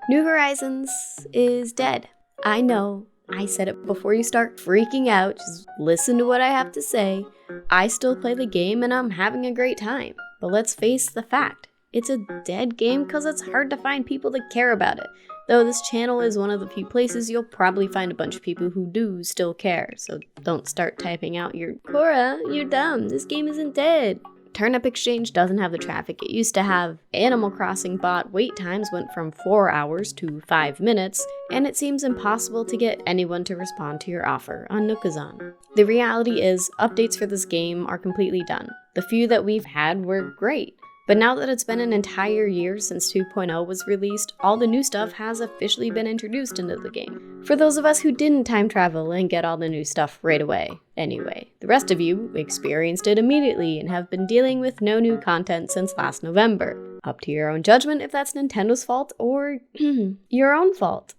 New Horizons is dead. I know. I said it before you start freaking out. Just listen to what I have to say. I still play the game and I'm having a great time. But let's face the fact. It's a dead game because it's hard to find people that care about it. Though this channel is one of the few places you'll probably find a bunch of people who do still care. So don't start typing out your, Cora, you're dumb. This game isn't dead. Turnip Exchange doesn't have the traffic it used to have. Animal Crossing bot wait times went from 4 hours to 5 minutes, and it seems impossible to get anyone to respond to your offer on Nookazon. The reality is, updates for this game are completely done. The few that we've had were great. But now that it's been an entire year since 2.0 was released, all the new stuff has officially been introduced into the game. For those of us who didn't time travel and get all the new stuff right away. Anyway, the rest of you experienced it immediately and have been dealing with no new content since last November. Up to your own judgment if that's Nintendo's fault or your own fault.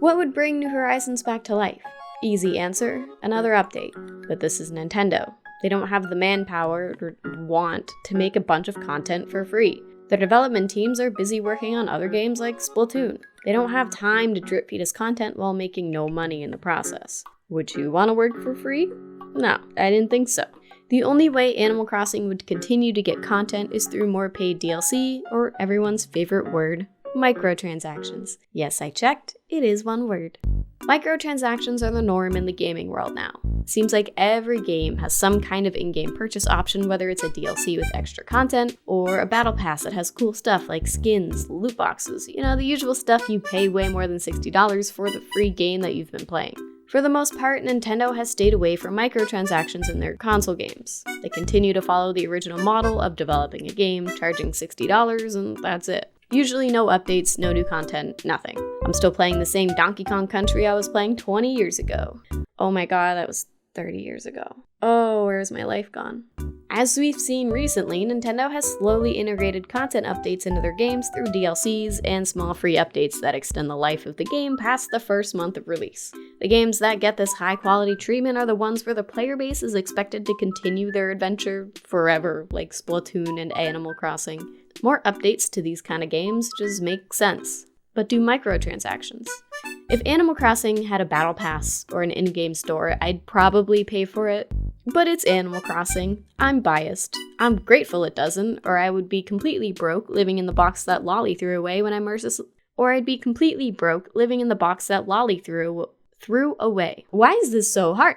What would bring New Horizons back to life? Easy answer, another update. But this is Nintendo. They don't have the manpower or want to make a bunch of content for free. Their development teams are busy working on other games like Splatoon. They don't have time to drip feed us content while making no money in the process. Would you want to work for free? No, I didn't think so. The only way Animal Crossing would continue to get content is through more paid DLC, or everyone's favorite word, microtransactions. Yes, I checked, it is one word. Microtransactions are the norm in the gaming world now. Seems like every game has some kind of in-game purchase option, whether it's a DLC with extra content, or a battle pass that has cool stuff like skins, loot boxes, the usual stuff you pay way more than $60 for the free game that you've been playing. For the most part, Nintendo has stayed away from microtransactions in their console games. They continue to follow the original model of developing a game, charging $60, and that's it. Usually no updates, no new content, nothing. I'm still playing the same Donkey Kong Country I was playing 20 years ago. Oh my god, that was 30 years ago. Oh, where's my life gone? As we've seen recently, Nintendo has slowly integrated content updates into their games through DLCs and small free updates that extend the life of the game past the first month of release. The games that get this high quality treatment are the ones where the player base is expected to continue their adventure forever, like Splatoon and Animal Crossing. More updates to these kind of games just make sense. But do microtransactions? If Animal Crossing had a battle pass or an in-game store, I'd probably pay for it. But it's Animal Crossing. I'm biased. I'm grateful it doesn't, or I would be completely broke living in the box that Lolly threw away when I I'd be completely broke living in the box that Lolly threw away. Why is this so hard?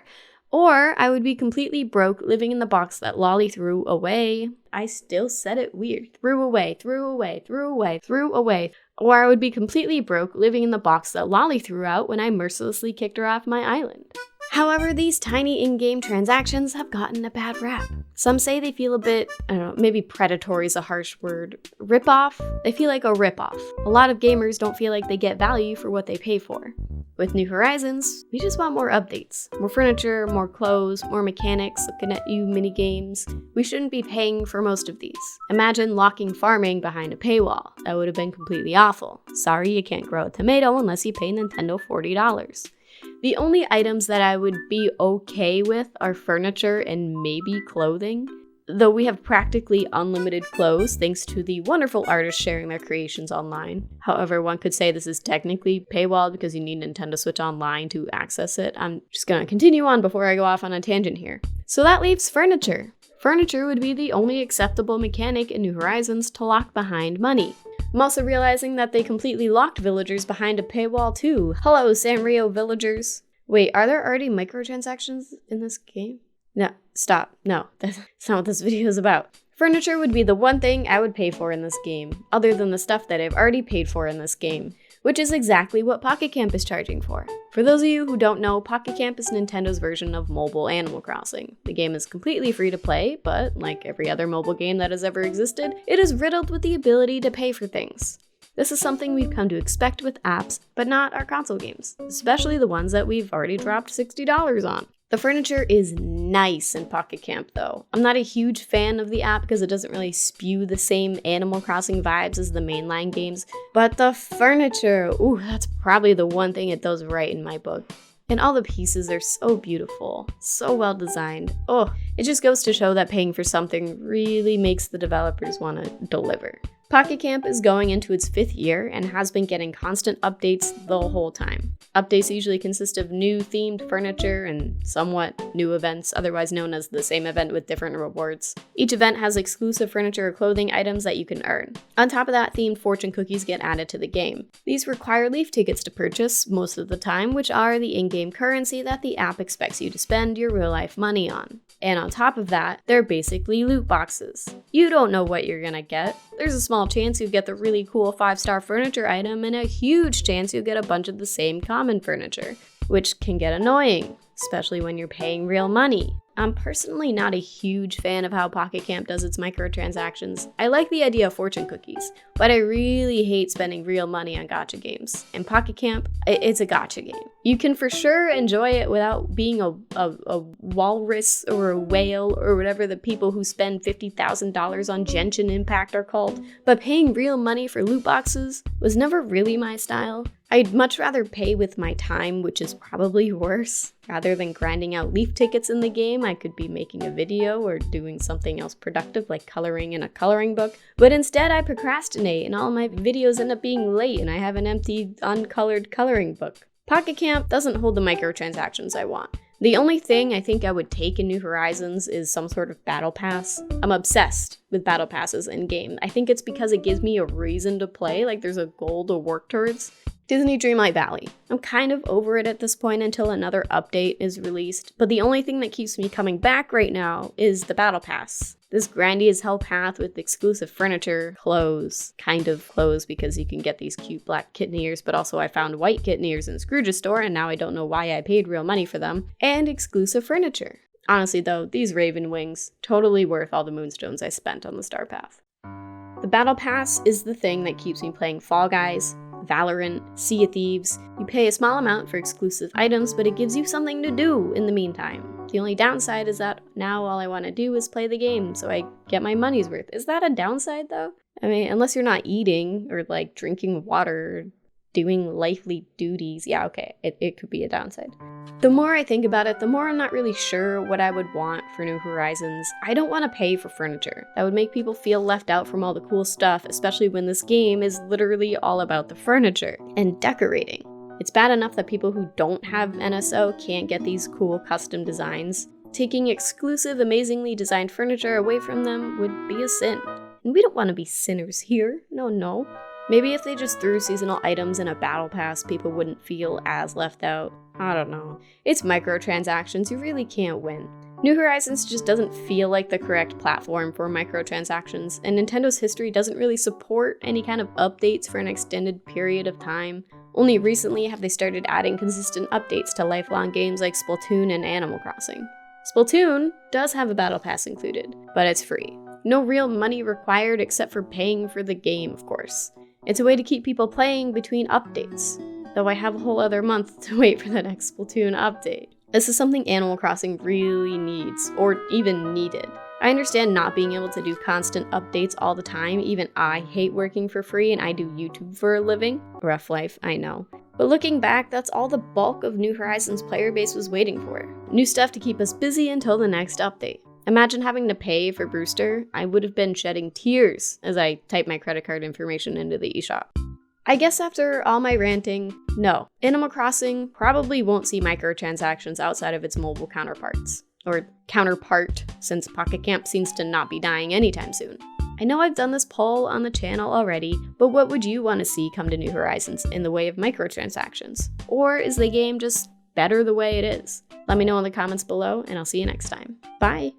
Or I would be completely broke living in the box that Lolly threw away. I still said it weird. Threw away. Or I would be completely broke living in the box that Lolly threw out when I mercilessly kicked her off my island. However, these tiny in-game transactions have gotten a bad rap. Some say they feel a bit, maybe predatory is a harsh word, rip-off? They feel like a rip-off. A lot of gamers don't feel like they get value for what they pay for. With New Horizons, we just want more updates. More furniture, more clothes, more mechanics, looking at you mini-games. We shouldn't be paying for most of these. Imagine locking farming behind a paywall. That would have been completely awful. Sorry, you can't grow a tomato unless you pay Nintendo $40. The only items that I would be okay with are furniture and maybe clothing. Though we have practically unlimited clothes thanks to the wonderful artists sharing their creations online. However, one could say this is technically paywalled because you need Nintendo Switch Online to access it. I'm just gonna continue on before I go off on a tangent here. So that leaves furniture. Furniture would be the only acceptable mechanic in New Horizons to lock behind money. I'm also realizing that they completely locked villagers behind a paywall too. Hello, Sanrio villagers. Wait, are there already microtransactions in this game? No, stop. No, that's not what this video is about. Furniture would be the one thing I would pay for in this game, other than the stuff that I've already paid for in this game, which is exactly what Pocket Camp is charging for. For those of you who don't know, Pocket Camp is Nintendo's version of mobile Animal Crossing. The game is completely free to play, but like every other mobile game that has ever existed, it is riddled with the ability to pay for things. This is something we've come to expect with apps, but not our console games, especially the ones that we've already dropped $60 on. The furniture is nice in Pocket Camp though. I'm not a huge fan of the app because it doesn't really spew the same Animal Crossing vibes as the mainline games, but the furniture, ooh, that's probably the one thing it does right in my book. And all the pieces are so beautiful, so well designed. Oh, it just goes to show that paying for something really makes the developers want to deliver. Pocket Camp is going into its 5th year and has been getting constant updates the whole time. Updates usually consist of new themed furniture and somewhat new events, otherwise known as the same event with different rewards. Each event has exclusive furniture or clothing items that you can earn. On top of that, themed fortune cookies get added to the game. These require leaf tickets to purchase most of the time, which are the in-game currency that the app expects you to spend your real-life money on. And on top of that, they're basically loot boxes. You don't know what you're gonna get. There's a small chance you get the really cool 5-star furniture item and a huge chance you'll get a bunch of the same common furniture, which can get annoying, especially when you're paying real money. I'm personally not a huge fan of how Pocket Camp does its microtransactions. I like the idea of fortune cookies, but I really hate spending real money on gacha games. And Pocket Camp, it's a gacha game. You can for sure enjoy it without being a walrus or a whale or whatever the people who spend $50,000 on Genshin Impact are called, but paying real money for loot boxes was never really my style. I'd much rather pay with my time, which is probably worse. Rather than grinding out leaf tickets in the game, I could be making a video or doing something else productive like coloring in a coloring book. But instead I procrastinate and all my videos end up being late and I have an empty, uncolored coloring book. Pocket Camp doesn't hold the microtransactions I want. The only thing I think I would take in New Horizons is some sort of battle pass. I'm obsessed with battle passes in game. I think it's because it gives me a reason to play, like there's a goal to work towards. Disney Dreamlight Valley. I'm kind of over it at this point until another update is released, but the only thing that keeps me coming back right now is the Battle Pass. This grindy as hell path with exclusive furniture, clothes, kind of clothes because you can get these cute black kitten ears, but also I found white kitten ears in Scrooge's store and now I don't know why I paid real money for them, and exclusive furniture. Honestly though, these Raven wings, totally worth all the moonstones I spent on the Star Path. The Battle Pass is the thing that keeps me playing Fall Guys, Valorant, Sea of Thieves. You pay a small amount for exclusive items, but it gives you something to do in the meantime. The only downside is that now all I want to do is play the game, so I get my money's worth. Is that a downside though? I mean, unless you're not eating or like drinking water, doing lifely duties, yeah, okay, it could be a downside. The more I think about it, the more I'm not really sure what I would want for New Horizons. I don't want to pay for furniture. That would make people feel left out from all the cool stuff, especially when this game is literally all about the furniture and decorating. It's bad enough that people who don't have NSO can't get these cool custom designs. Taking exclusive, amazingly designed furniture away from them would be a sin. And we don't want to be sinners here, no. Maybe if they just threw seasonal items in a battle pass, people wouldn't feel as left out. I don't know. It's microtransactions, you really can't win. New Horizons just doesn't feel like the correct platform for microtransactions, and Nintendo's history doesn't really support any kind of updates for an extended period of time. Only recently have they started adding consistent updates to lifelong games like Splatoon and Animal Crossing. Splatoon does have a battle pass included, but it's free. No real money required except for paying for the game, of course. It's a way to keep people playing between updates, though I have a whole other month to wait for the next Splatoon update. This is something Animal Crossing really needs, or even needed. I understand not being able to do constant updates all the time, even I hate working for free and I do YouTube for a living. Rough life, I know. But looking back, that's all the bulk of New Horizons player base was waiting for. New stuff to keep us busy until the next update. Imagine having to pay for Brewster. I would have been shedding tears as I typed my credit card information into the eShop. I guess after all my ranting, no. Animal Crossing probably won't see microtransactions outside of its mobile counterparts. Or counterpart, since Pocket Camp seems to not be dying anytime soon. I know I've done this poll on the channel already, but what would you want to see come to New Horizons in the way of microtransactions? Or is the game just better the way it is? Let me know in the comments below, and I'll see you next time. Bye!